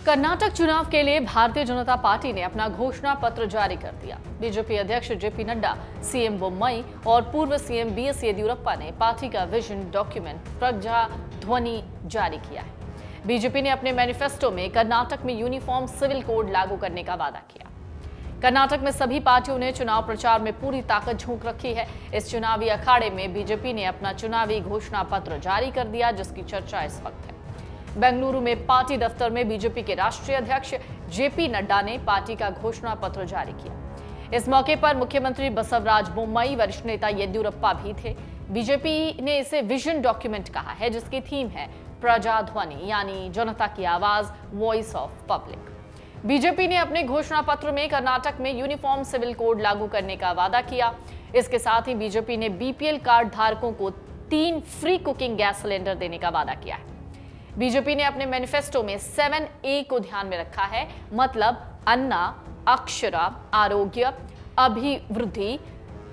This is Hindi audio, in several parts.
कर्नाटक चुनाव के लिए भारतीय जनता पार्टी ने अपना घोषणा पत्र जारी कर दिया। बीजेपी अध्यक्ष जेपी नड्डा, सीएम बोम्मई और पूर्व सीएम बीएस येदियुरप्पा ने पार्टी का विजन डॉक्यूमेंट प्रजा ध्वनि जारी किया है। बीजेपी ने अपने मैनिफेस्टो में कर्नाटक में यूनिफॉर्म सिविल कोड लागू करने का वादा किया। कर्नाटक में सभी पार्टियों ने चुनाव प्रचार में पूरी ताकत झोंक रखी है। इस चुनावी अखाड़े में बीजेपी ने अपना चुनावी घोषणा पत्र जारी कर दिया, जिसकी चर्चा इस वक्त है। बेंगलुरु में पार्टी दफ्तर में बीजेपी के राष्ट्रीय अध्यक्ष जेपी नड्डा ने पार्टी का घोषणा पत्र जारी किया। इस मौके पर मुख्यमंत्री बसवराज बोम्मई, वरिष्ठ नेता येदियुरप्पा भी थे। बीजेपी ने इसे विजन डॉक्यूमेंट कहा है, जिसकी थीम है प्रजा ध्वनि, यानी जनता की आवाज, वॉइस ऑफ पब्लिक। बीजेपी ने अपने घोषणा पत्र में कर्नाटक में यूनिफॉर्म सिविल कोड लागू करने का वादा किया। इसके साथ ही बीजेपी ने बीपीएल कार्ड धारकों को 3 फ्री कुकिंग गैस सिलेंडर देने का वादा किया है। बीजेपी ने अपने मैनिफेस्टो में 7A को ध्यान में रखा है, मतलब अन्ना, अक्षरा, आरोग्य, अभिवृद्धि,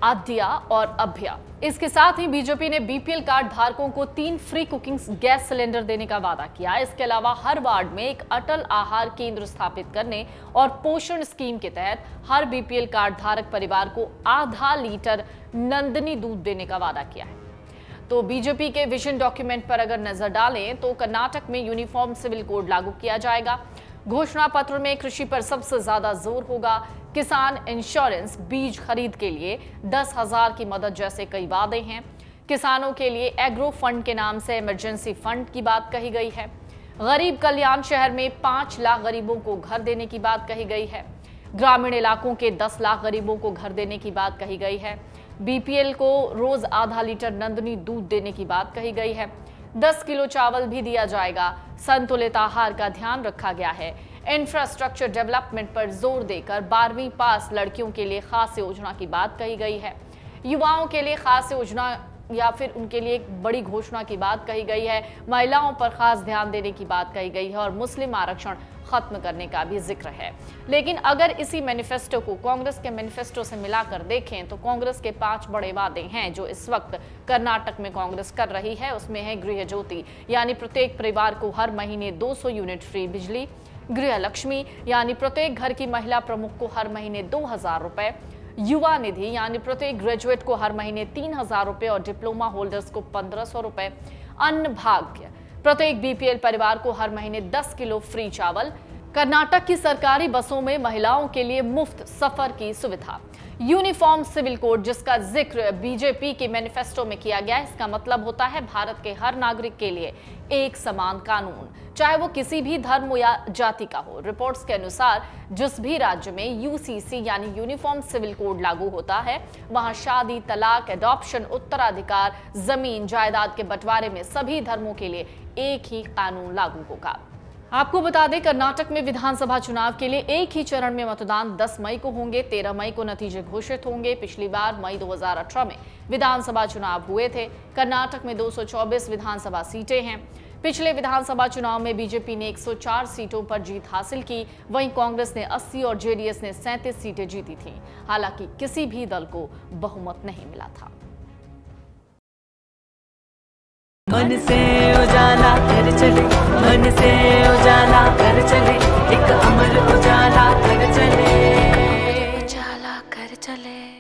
आद्या और अभ्या। इसके साथ ही बीजेपी ने बीपीएल कार्ड धारकों को 3 फ्री कुकिंग गैस सिलेंडर देने का वादा किया। इसके अलावा हर वार्ड में एक अटल आहार केंद्र स्थापित करने और पोषण स्कीम के तहत हर बीपीएल कार्ड धारक परिवार को आधा लीटर नंदनी दूध देने का वादा किया है। तो बीजेपी के विजन डॉक्यूमेंट पर अगर नजर डालें तो कर्नाटक में यूनिफॉर्म सिविल कोड लागू किया जाएगा। घोषणा पत्र में कृषि पर सबसे ज्यादा जोर होगा। किसान इंश्योरेंस, बीज खरीद के लिए 10,000 की मदद जैसे कई वादे हैं। किसानों के लिए एग्रो फंड के नाम से इमरजेंसी फंड की बात कही गई है। गरीब कल्याण शहर में 5 लाख गरीबों को घर देने की बात कही गई है। ग्रामीण इलाकों के 10 लाख गरीबों को घर देने की बात कही गई है। बीपीएल को रोज आधा लीटर नंदनी दूध देने की बात कही गई है। 10 किलो चावल भी दिया जाएगा। संतुलित आहार का ध्यान रखा गया है। इंफ्रास्ट्रक्चर डेवलपमेंट पर जोर देकर 12वीं पास लड़कियों के लिए खास योजना की बात कही गई है। युवाओं के लिए खास योजना या फिर उनके लिए एक बड़ी घोषणा की बात कही गई है। महिलाओं पर खास ध्यान देने की बात कही गई है और मुस्लिम आरक्षण खत्म करने का भी जिक्र है। लेकिन अगर इसी मैनिफेस्टो को कांग्रेस के मैनिफेस्टो से मिलाकर देखें तो कांग्रेस के 5 बड़े वादे हैं जो इस वक्त कर्नाटक में कांग्रेस कर रही है। उसमें है गृह ज्योति, यानी प्रत्येक परिवार को हर महीने 200 यूनिट फ्री बिजली। गृह लक्ष्मी, यानी प्रत्येक घर की महिला प्रमुख को हर महीने 2,000 रुपए। युवा निधि, यानी प्रत्येक ग्रेजुएट को हर महीने 3,000 रुपए और डिप्लोमा होल्डर्स को 1,500 रुपए। अन्न भाग्य, प्रत्येक बीपीएल परिवार को हर महीने 10 किलो फ्री चावल। कर्नाटक की सरकारी बसों में महिलाओं के लिए मुफ्त सफर की सुविधा। यूनिफॉर्म सिविल कोड, जिसका जिक्र बीजेपी के मैनिफेस्टो में किया गया है, इसका मतलब होता है भारत के हर नागरिक के लिए एक समान कानून, चाहे वो किसी भी धर्म या जाति का हो। रिपोर्ट्स के अनुसार जिस भी राज्य में यूसीसी यानी यूनिफॉर्म सिविल कोड लागू होता है, वहां शादी, तलाक, एडॉप्शन, उत्तराधिकार, जमीन जायदाद के बंटवारे में सभी धर्मों के लिए एक ही कानून लागू होगा। आपको बता दें, कर्नाटक में विधानसभा चुनाव के लिए एक ही चरण में मतदान 10 मई को होंगे। 13 मई को नतीजे घोषित होंगे। पिछली बार मई 2018 में विधानसभा चुनाव हुए थे। कर्नाटक में 224 विधानसभा सीटें हैं। पिछले विधानसभा चुनाव में बीजेपी ने 104 सीटों पर जीत हासिल की, वहीं कांग्रेस ने 80 और जेडीएस ने 37 सीटें जीती थीं। हालांकि किसी भी दल को बहुमत नहीं मिला था। मन से उजाला कर चले, मन से उजाला कर चले, एक अमर उजाला कर चले, उजाला कर चले।